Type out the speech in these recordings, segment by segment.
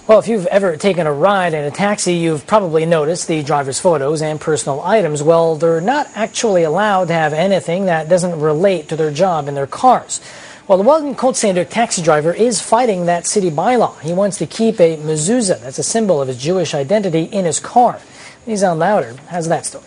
Well, if you've ever taken a ride in a taxi, you've probably noticed the driver's photos and personal items. Well, they're not actually allowed to have anything that doesn't relate to their job in their cars. Well, the Montreal-TAXIS taxi driver is fighting that city bylaw. He wants to keep a MeZuZaH, that's a symbol of his Jewish identity, in his car. MeZuZaH Louder has that story.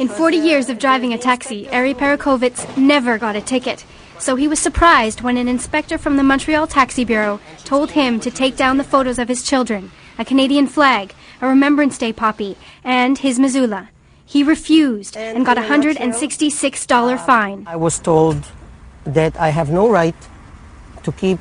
In 40 years of driving a taxi, Ari Perikovitz never got a ticket. So he was surprised when an inspector from the Montreal Taxi Bureau told him to take down the photos of his children, a Canadian flag, a Remembrance Day poppy, and his MeZuZaH. He refused and got a $166 fine. I was told that I have no right to keep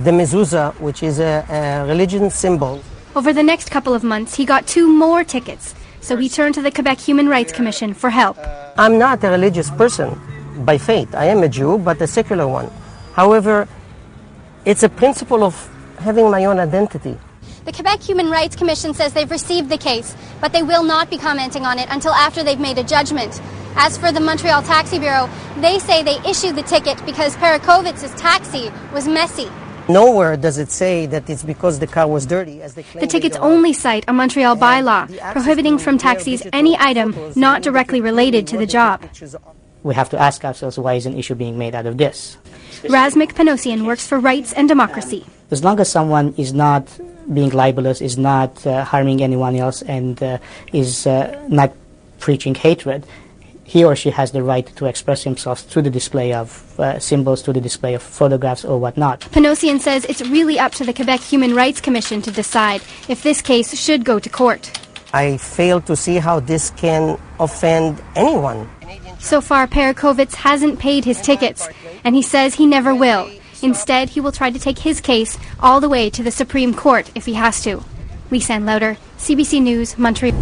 the MeZuZaH, which is a religion symbol. Over the next couple of months, he got 2 more tickets. So he turned to the Quebec Human Rights Commission for help. I'm not a religious person by faith. I am a Jew, but a secular one. However, it's a principle of having my own identity. The Quebec Human Rights Commission says they've received the case, but they will not be commenting on it until after they've made a judgment. As for the Montreal Taxi Bureau, they say they issued the ticket because Pericovitz's taxi was messy. Nowhere does it say that it's because the car was dirty, as they claim. The tickets only cite a Montreal bylaw prohibiting from taxis any item not directly related to the job. We have to ask ourselves, why is an issue being made out of this? Razmik Panosian works for Rights and Democracy. As long as someone is not being libelous, is not harming anyone else, and is not preaching hatred, he or she has the right to express himself through the display of symbols, through the display of photographs or whatnot. Panosian says it's really up to the Quebec Human Rights Commission to decide if this case should go to court. I fail to see how this can offend anyone. So far, Perikovitz hasn't paid his tickets, and he says he never will. Instead, he will try to take his case all the way to the Supreme Court if he has to. Lisanne Louder, CBC News, Montreal.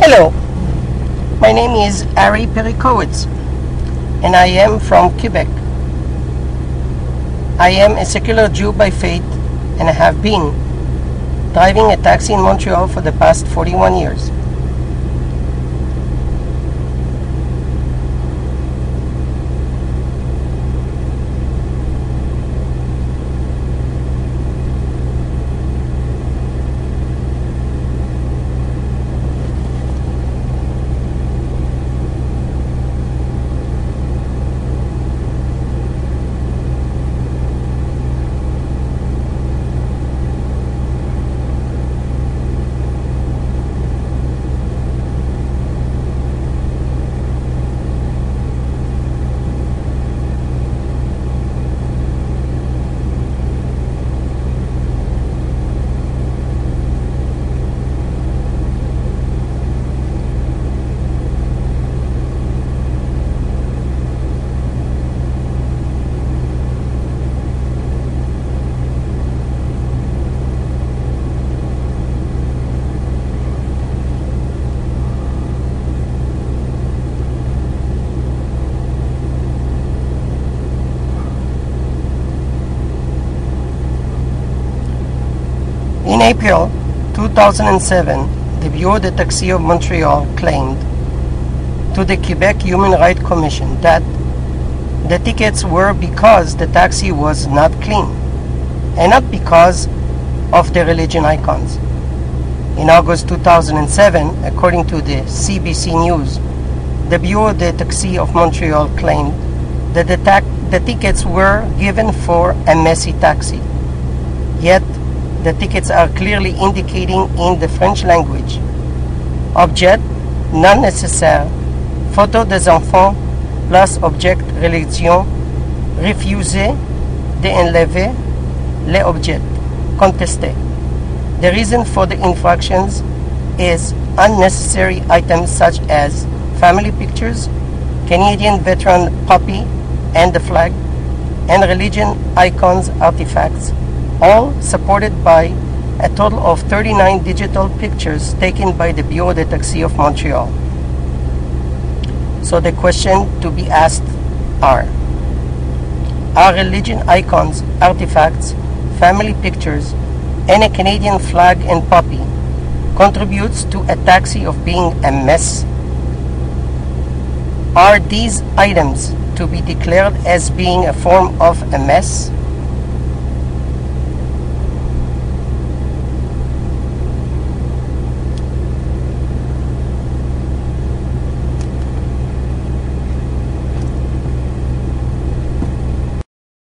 Hello, my name is Ari Perikovitz, and I am from Quebec. I am a secular Jew by faith, and I have been driving a taxi in Montreal for the past 41 years. April 2007, the Bureau de Taxi of Montreal claimed to the Quebec Human Rights Commission that the tickets were because the taxi was not clean and not because of the religion icons. In August 2007, according to the CBC-NEWS, the Bureau de Taxi of Montreal claimed that the tickets were given for a messy taxi. Yet, the tickets are clearly indicating in the French language: objet non nécessaire, photo des enfants plus object religion, refusé d'enlever les objets contestés. The reason for the infractions is unnecessary items such as family pictures, Canadian veteran puppy and the flag, and religion icons artifacts, all supported by a total of 39 digital pictures taken by the Bureau de Taxi of Montreal. So the question to be asked are religion icons, artifacts, family pictures, and a Canadian flag and puppy contributes to a taxi of being a mess? Are these items to be declared as being a form of a mess?